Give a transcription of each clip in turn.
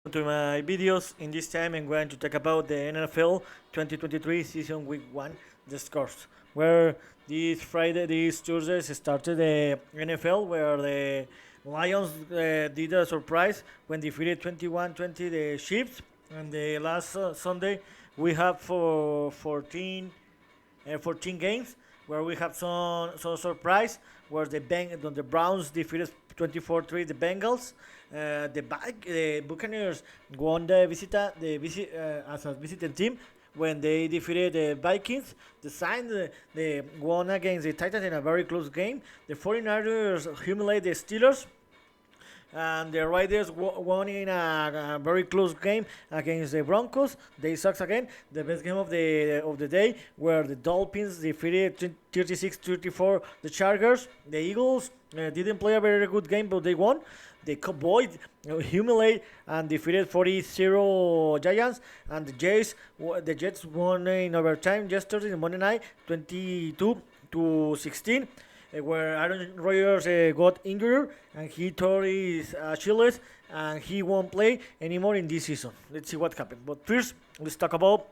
to my videos. In this time, I'm going to talk about the NFL 2023 season week 1, the scores. Where this Tuesday, started the NFL, where the Lions did a surprise when defeated 21-20 the Chiefs. And the last Sunday, we have for 14 games where we have some surprise where the Browns defeated 24-3 the Bengals. The Buccaneers won as a visiting team when they defeated the Vikings. The Saints they won against the Titans in a very close game. The 49ers humiliated the Steelers, and the Raiders won in a very close game against the Broncos. They sucks again. The best game of the day, where the Dolphins defeated 36-34 the Chargers. The Eagles didn't play a very good game, but they won. The Cowboys humiliated and defeated 40-0 Giants, and the Jets won in overtime yesterday Monday night 22-16, where Aaron Rodgers got injured and he tore his Achilles and he won't play anymore in this season. Let's see what happened. But first, let's talk about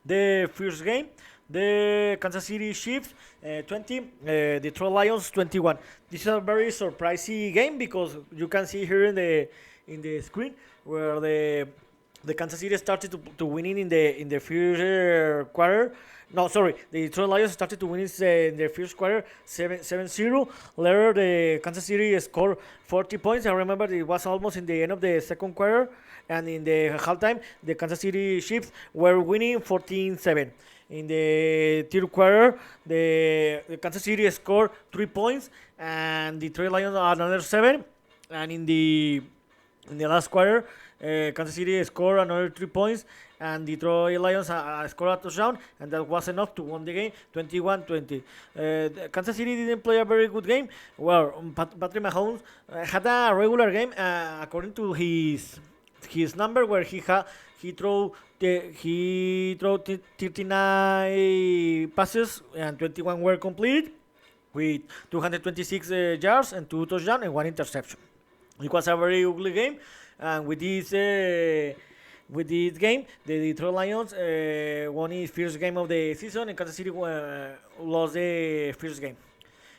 the first game. The Kansas City Chiefs 20, Detroit Lions 21. This is a very surprising game because you can see here in the screen where the Kansas City started to winning in the first quarter. No, sorry, the Detroit Lions started to win in their first quarter 7-0. Later, the Kansas City scored 40 points. I remember it was almost in the end of the second quarter, and in the halftime, the Kansas City Chiefs were winning 14-7. In the third quarter, the Kansas City scored 3 points, and Detroit Lions another 7. And in the last quarter, Kansas City scored another 3 points, and Detroit Lions scored a touchdown, and that was enough to win the game 21-20. Kansas City didn't play a very good game. Well, Patrick Mahomes had a regular game according to his number, where he threw 39 passes and 21 were completed with 226 yards and 2 touchdowns and 1 interception. It was a very ugly game, and with this game, the Detroit Lions won his first game of the season, and Kansas City lost the first game.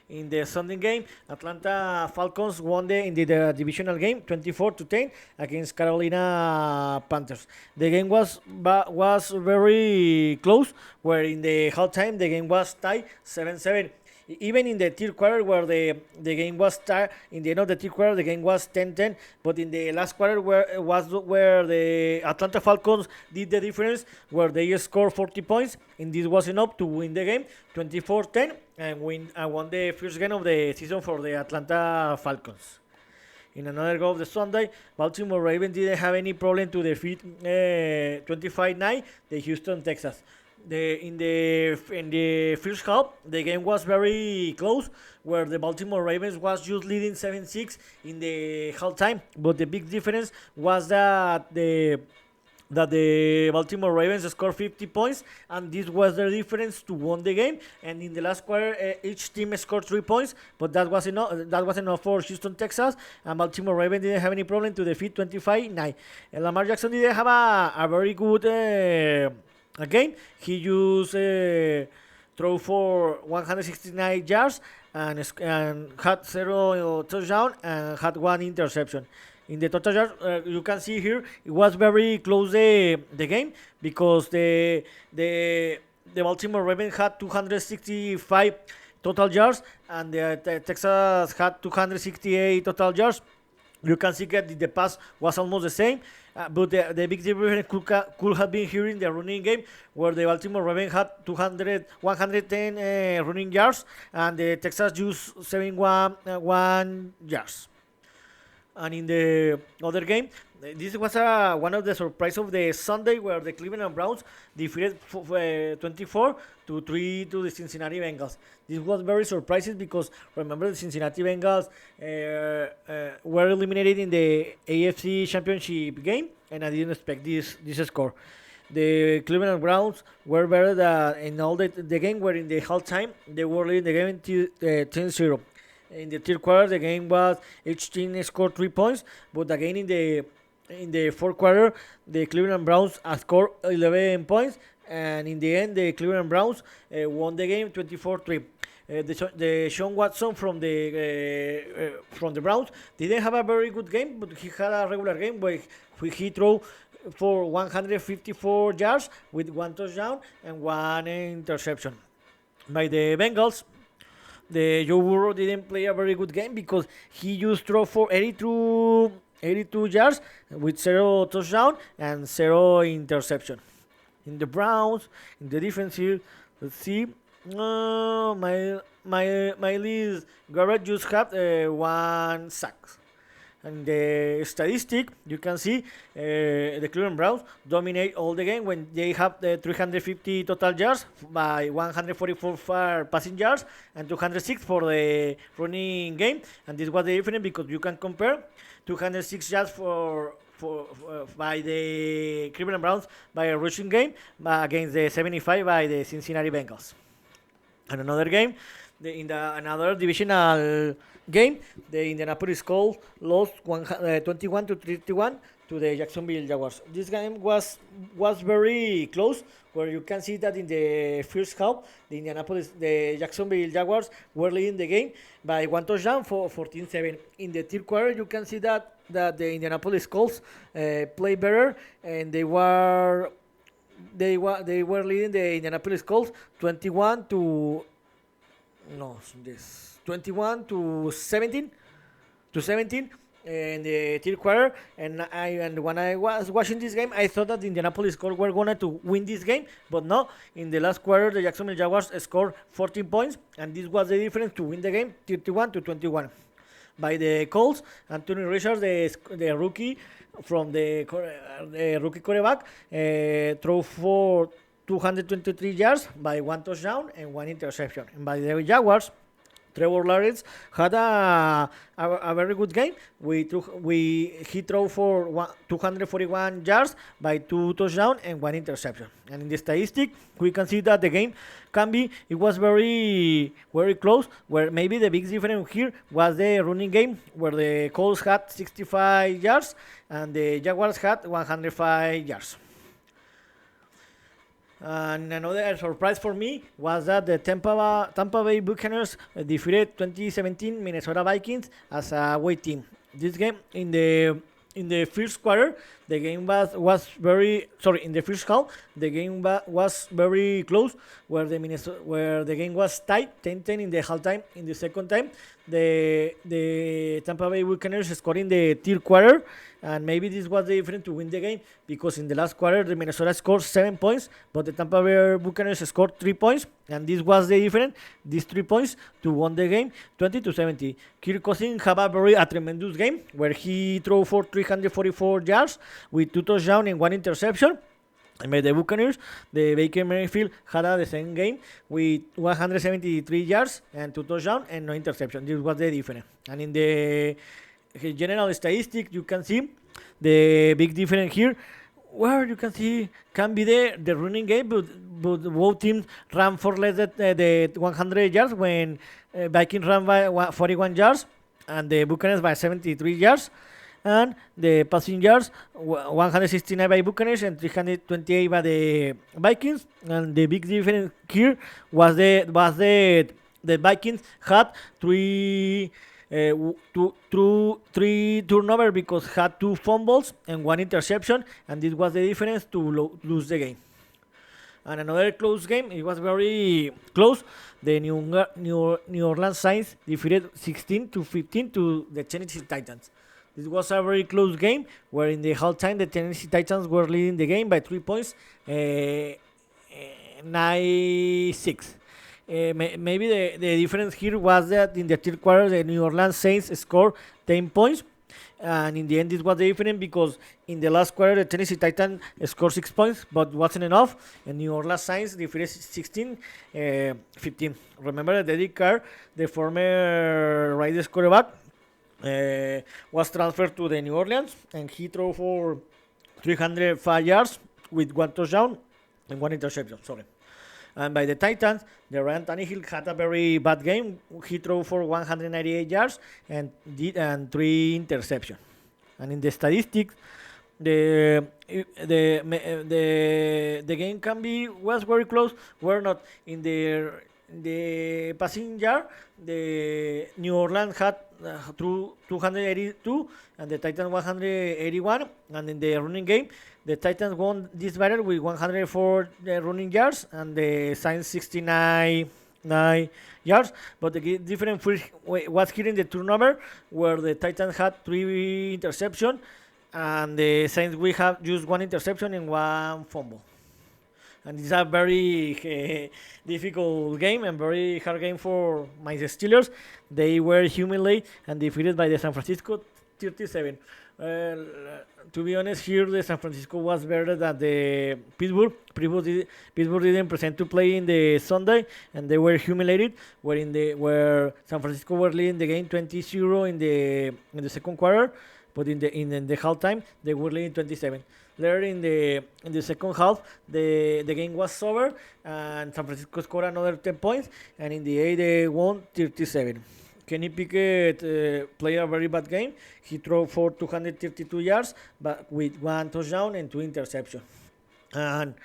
In the Sunday game, Atlanta Falcons won the divisional game 24-10 against Carolina Panthers. The game was very close, where in the halftime the game was tied 7-7. Even in the third quarter, where the game was tied, in the end of the third quarter, the game was 10-10. But in the last quarter, where the Atlanta Falcons did the difference, where they scored 40 points, and this was enough to win the game 24-10 and won the first game of the season for the Atlanta Falcons. In another game of the Sunday, Baltimore Ravens didn't have any problem to defeat 25-9 the Houston Texans. In the first half, the game was very close, where the Baltimore Ravens was just leading 7-6 in the halftime. But the big difference was that the Baltimore Ravens scored 50 points, and this was the difference to win the game. And in the last quarter, each team scored 3 points, but that was enough. That was enough for Houston Texans, and Baltimore Ravens didn't have any problem to defeat 25-9. And Lamar Jackson didn't have a very good game. He used throw for 169 yards and had 0 touchdown and had 1 interception. In the total yards, you can see here it was very close the game, because the Baltimore Ravens had 265 total yards, and the Texas had 268 total yards. You can see that the pass was almost the same, but the big difference could have been here in the running game, where the Baltimore Ravens had 110 running yards, and the Texas used 71 yards. And in the other game, this was one of the surprise of the Sunday, where the Cleveland Browns defeated 24-3 to the Cincinnati Bengals. This was very surprising because remember the Cincinnati Bengals were eliminated in the AFC Championship game, and I didn't expect this score. The Cleveland Browns were better in all the game, where in the halftime they were leading the game 10-0. In the third quarter, the game was each team scored 3 points, but again in the in the fourth quarter, the Cleveland Browns scored 11 points, and in the end, the Cleveland Browns won the game 24-3. The Sean Watson from the Browns didn't have a very good game, but he had a regular game where he threw for 154 yards with one touchdown and one interception. By the Bengals, the Joe Burrow didn't play a very good game because he just threw for 82 yards with zero touchdown and zero interception. In the Browns, in the defensive, let's see. My lead Garrett just had one sack. And the statistic, you can see the Cleveland Browns dominate all the game when they have the 350 total yards by 144 passing yards and 206 for the running game. And this was the difference because you can compare 206 yards by the Cleveland Browns by a rushing game against the 75 by the Cincinnati Bengals. And another game, another divisional game, the Indianapolis Colts lost 21-31 to the Jacksonville Jaguars. This game was very close, where you can see that in the first half, the Jacksonville Jaguars were leading the game by one touchdown for 14-7. In the third quarter, you can see that the Indianapolis Colts played better, and they were leading the Indianapolis Colts 21 to 17 in the third quarter. And when I was watching this game, I thought that the Indianapolis Colts were going to win this game, but no. In the last quarter, the Jacksonville Jaguars scored 14 points, and this was the difference to win the game 31-21. By the Colts, Anthony Richards, the rookie from the rookie quarterback, threw for 223 yards by one touchdown and one interception. And by the Jaguars, Trevor Lawrence had a very good game. He threw for 241 yards by two touchdowns and one interception. And in the statistic, we can see that the game it was very, very close, where maybe the big difference here was the running game, where the Colts had 65 yards and the Jaguars had 105 yards. And another surprise for me was that the Tampa Bay Buccaneers defeated 2017 Minnesota Vikings as a away team. This game in the first quarter, the game was very in the first half, the game was very close, where the game was tight 10-10 in the halftime. In the second time, the Tampa Bay Buccaneers scored in the third quarter, and maybe this was the difference to win the game, because in the last quarter the Minnesota scored 7 points, but the Tampa Bay Buccaneers scored 3 points, and this was the difference, these 3 points, to win the game 20-70. Kirk Cousins had a tremendous game, where he threw for 344 yards with 2 touchdowns and 1 interception. And by the Buccaneers, the Baker Mayfield had the same game with 173 yards and 2 touchdowns and no interception. This was the difference. And in the general statistic, you can see the big difference here, where you can see can be the running game, but both teams ran for less than the 100 yards, when Vikings ran by 41 yards and the Buccaneers by 73 yards. And the passing yards, 169 by Buccaneers and 328 by the Vikings. And the big difference here was the Vikings had three turnovers, because had 2 fumbles and 1 interception, and this was the difference to lose the game. And another close game, it was very close. The New Orleans Saints defeated 16-15 to the Tennessee Titans. This was a very close game, where in the halftime the Tennessee Titans were leading the game by 3 points, 9-6. Maybe the difference here was that in the third quarter the New Orleans Saints scored 10 points, and in the end this was the difference, because in the last quarter the Tennessee Titans scored 6 points, but wasn't enough, and New Orleans Saints defeated 16-15. Remember that Derek Carr, the former Raiders quarterback, was transferred to the New Orleans, and he threw for 305 yards with 1 touchdown and 1 interception. And by the Titans, the Ryan Tannehill had a very bad game. He threw for 198 yards and 3 interceptions. And in the statistics, the the game can be was very close. We're not in the passing yard. The New Orleans had through 282 and the Titans 181, and in the running game the Titans won this battle with 104 running yards and the Saints 69 yards. But the difference was here in the turnover, where the Titans had 3 interceptions and the Saints we have just 1 interception and 1 fumble. And it's a very difficult game and very hard game for my Steelers. They were humiliated and defeated by the San Francisco 37. To be honest, here the San Francisco was better than the Pittsburgh. Pittsburgh didn't present to play in the Sunday, and they were humiliated. Where San Francisco were leading the game 20-0 in the second quarter, but in the halftime they were leading 27. Later in the second half, the game was over, and San Francisco scored another 10 points, and in the 8 they won 37. Kenny Pickett played a very bad game. He threw for 232 yards, but with 1 touchdown and 2 interceptions. And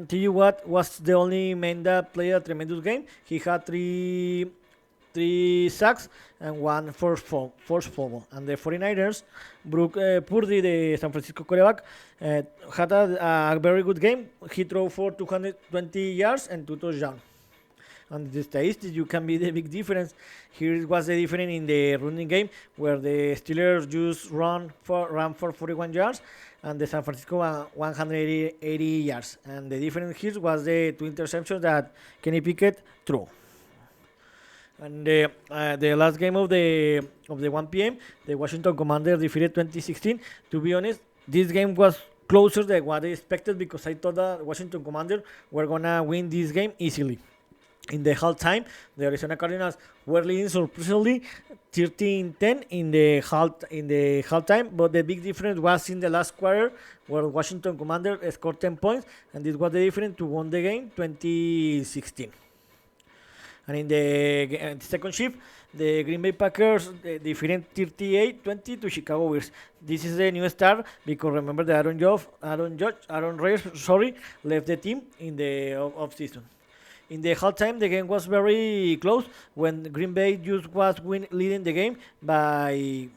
tell you what was the only man that played a tremendous game. He had three sacks and 1 forced fumble. And the 49ers, Brook Purdy, the San Francisco quarterback, had a very good game. He threw for 220 yards and 2 touchdowns. And the statistics, you can be the big difference. Here was the difference in the running game, where the Steelers just ran for 41 yards, and the San Francisco 180 yards. And the difference here was the 2 interceptions that Kenny Pickett threw. And the last game of the 1 p.m., the Washington Commanders defeated 2016. To be honest, this game was closer than what I expected, because I thought that Washington Commanders were gonna win this game easily. In the halftime, the Arizona Cardinals were leading surprisingly 13-10 in the halftime, but the big difference was in the last quarter, where Washington Commanders scored 10 points, and this was the difference to win the game 2016. And in the second shift, the Green Bay Packers defeated 38-20 to Chicago Bears. This is the new start, because remember that Aaron Rodgers, left the team in the off season. In the halftime, the game was very close, when Green Bay just was leading the game by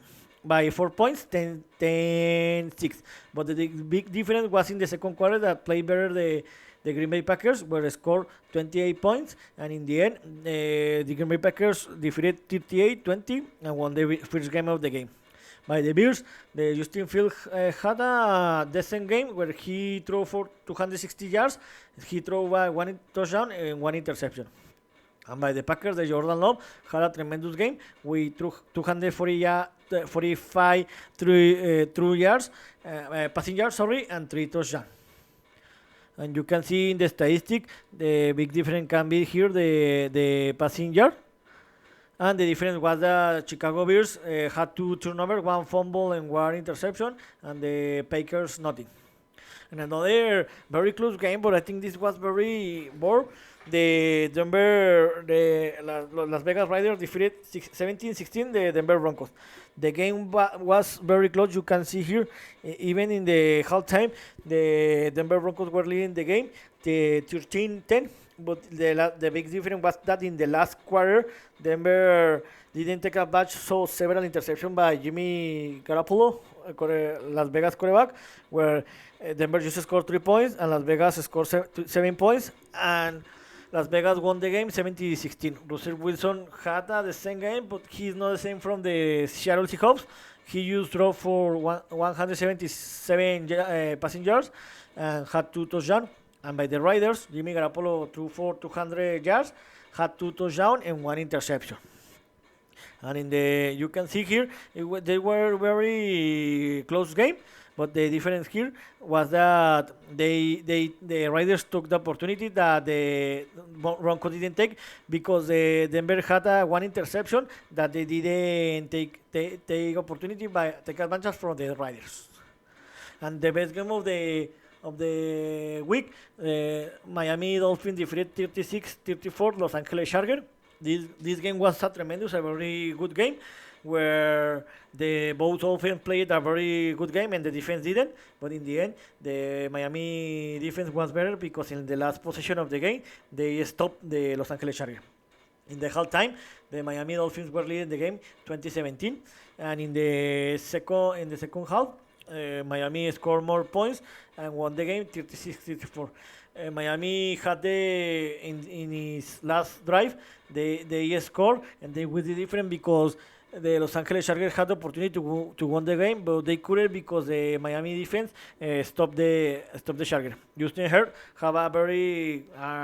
4 points, 10-6. But the big difference was in the second quarter, that played better the Green Bay Packers, were scored 28 points, and in the end, the Green Bay Packers defeated 38-20 and won the first game of the game. By the Bears, the Justin Fields had a decent game, where he threw for 260 yards. He threw 1 touchdown and 1 interception. And by the Packers, the Jordan Love had a tremendous game with 245 yards, passing yards, and 3 touchdowns. And you can see in the statistic, the big difference can be here, the passing yard. And the difference was that Chicago Bears had 2 turnovers, 1 fumble and 1 interception, and the Packers nothing. And another very close game, but I think this was very boring. The Las Vegas Raiders defeated 17-16 the Denver Broncos. The game was very close. You can see here, even in the halftime, the Denver Broncos were leading the game, the 13-10. But the big difference was that in the last quarter, Denver didn't take advantage, so several interceptions by Jimmy Garoppolo, Las Vegas quarterback, where Denver just scored 3 points and Las Vegas scored 7 points, and Las Vegas won the game 17-16. Russell Wilson had the same game, but he's not the same from the Seattle Seahawks. He used throw for 177 passing yards and had 2 touchdowns. And by the Raiders, Jimmy Garoppolo threw for 200 yards, had 2 touchdowns and 1 interception. And you can see here, they were very close game, but the difference here was that the Raiders took the opportunity that the Broncos didn't take, because the Denver had 1 interception that they didn't take opportunity by take advantage from the Raiders. And the best game of the week, Miami Dolphins defeated 36-34 Los Angeles Chargers. This game was a very good game, where the both offense played a very good game and the defense didn't. But in the end, the Miami defense was better because in the last possession of the game, they stopped the Los Angeles Chargers. In the halftime, the Miami Dolphins were leading the game 2017, and in the second half, Miami scored more points and won the game 36-34. Miami had in his last drive they scored and they were different because the Los Angeles Chargers had the opportunity to win the game, but they couldn't because the Miami defense stopped the Chargers. Justin Herbert have a very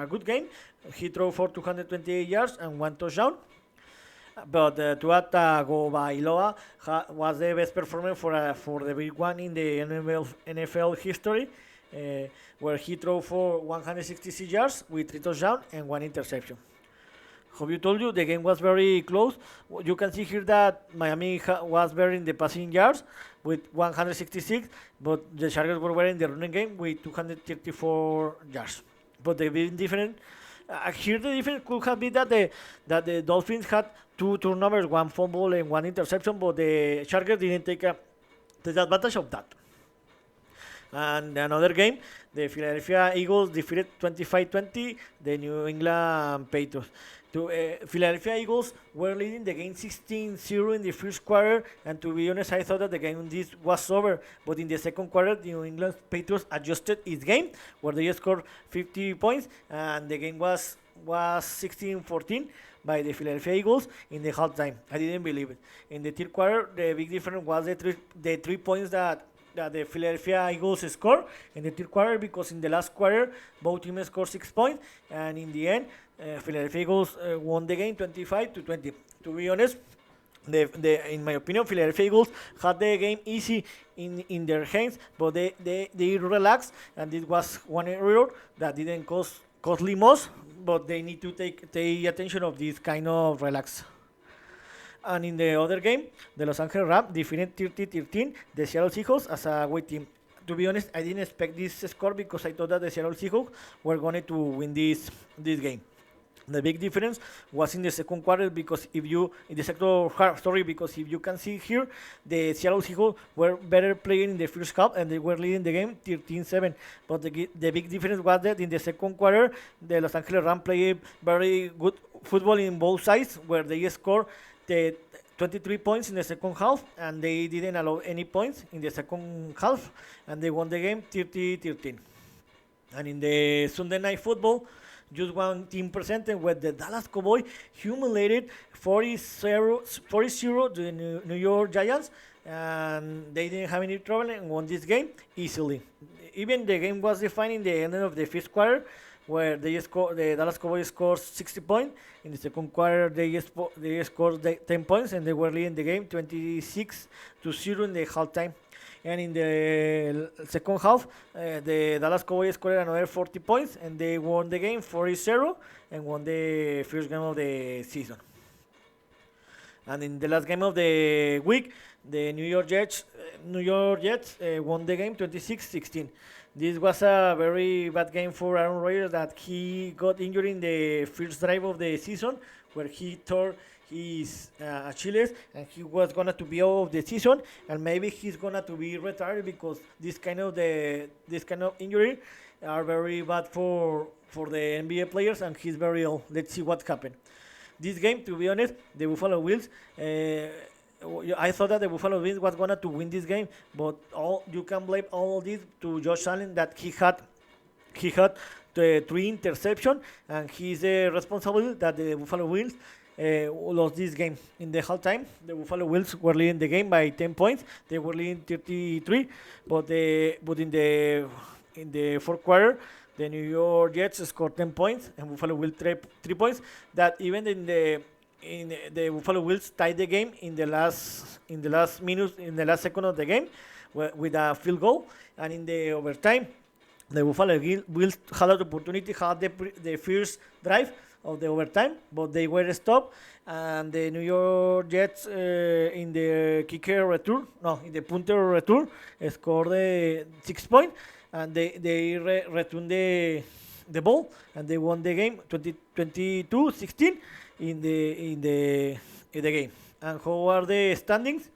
good game. He threw for 228 yards and one touchdown. But Tua Tagovailoa was the best performer for the big one in the NFL history, where he threw for 166 yards with 3 touchdowns and 1 interception. Have you told you the game was very close? You can see here that Miami was better in the passing yards with 166, but the Chargers were better in the running game with 234 yards. But the big difference here the difference could have been that the Dolphins had 2 turnovers, 1 fumble and 1 interception, but the Chargers didn't take advantage of that. And another game, the Philadelphia Eagles defeated 25-20 the New England Patriots. Philadelphia Eagles were leading the game 16-0 in the first quarter, and to be honest, I thought that the game this was over. But in the second quarter, the New England Patriots adjusted its game, where they scored 50 points, and the game was 16-14 by the Philadelphia Eagles in the halftime. I didn't believe it. In the third quarter, the big difference was the 3 points that the Philadelphia Eagles scored in the third quarter, because in the last quarter both teams scored 6 points, and in the end Philadelphia Eagles won the game 25-20. To be honest, in my opinion, Philadelphia Eagles had the game easy in their hands, but they relaxed, and it was one error that didn't costly most, but they need to take attention of this kind of relax. And in the other game, the Los Angeles Rams defeated 30-13 the Seattle Seahawks as a away team. To be honest, I didn't expect this score because I thought that the Seattle Seahawks were going to win this game. The big difference was in the second quarter, because if you can see here, the Seattle Seahawks were better playing in the first half and they were leading the game 13-7. But the big difference was that in the second quarter, the Los Angeles Rams played very good football in both sides, where they scored the 23 points in the second half, and they didn't allow any points in the second half, and they won the game 30-13. And in the Sunday Night Football, just one team presented, where the Dallas Cowboys humiliated 40-0 the New York Giants, and they didn't have any trouble and won this game easily. Even the game was defined in the end of the fifth quarter, where the Dallas Cowboys scored 60 points. In the second quarter, they scored 10 points, and they were leading the game 26-0 in the halftime. And in the second half, the Dallas Cowboys scored another 40 points, and they won the game 40-0 and won the first game of the season. And in the last game of the week, the New York Jets won the game 26-16. This was a very bad game for Aaron Rodgers, that he got injured in the first drive of the season, where he tore his Achilles, and he was gonna to be out of the season, and maybe he's gonna to be retired, because this kind of injury are very bad for the NBA players, and he's very ill. Let's see what happened. This game, to be honest, the Buffalo Bills. I thought that the Buffalo Bills was gonna to win this game, but you can blame all this to Josh Allen, that he had the 3 interceptions, and he's responsible that the Buffalo Bills lost this game. In the halftime, the Buffalo Bills were leading the game by 10 points. They were leading 33, but in the fourth quarter, the New York Jets scored 10 points, and Buffalo Bills 3 points. That even in the Buffalo Bills tied the game in the last second of the game with a field goal, and in the overtime, the Buffalo Bills had the opportunity, had the first drive of the overtime, but they were stopped, and the New York Jets in the punter return scored 6 points, and they returned the ball, and they won the game 22-16 in the game. And how are the standings?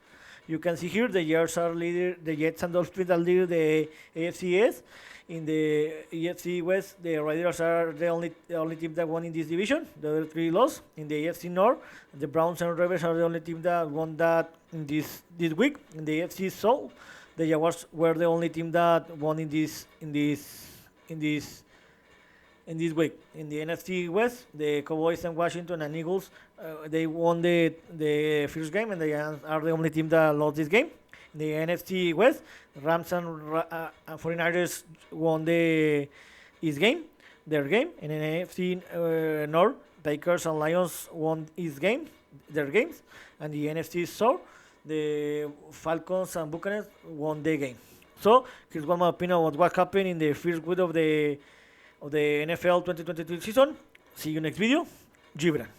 You can see here the Jets are leader, the Jets and Dolphins are leader the AFCS. In the AFC West, the Raiders are the only team that won in this division. The other three lost. In the AFC North, the Browns and Ravens are the only team that won that in this week. In the AFC South, the Jaguars were the only team that won in this week. In the NFC West, the Cowboys and Washington and Eagles, they won the first game, and they are the only team that lost this game. In the NFC West, Rams and 49ers won their game. In the NFC North, Packers and Lions won their games. And the NFC South, the Falcons and Buccaneers won their game. So here's one my opinion on what happened in the first week of the NFL 2022 season. See you next video. Gibran.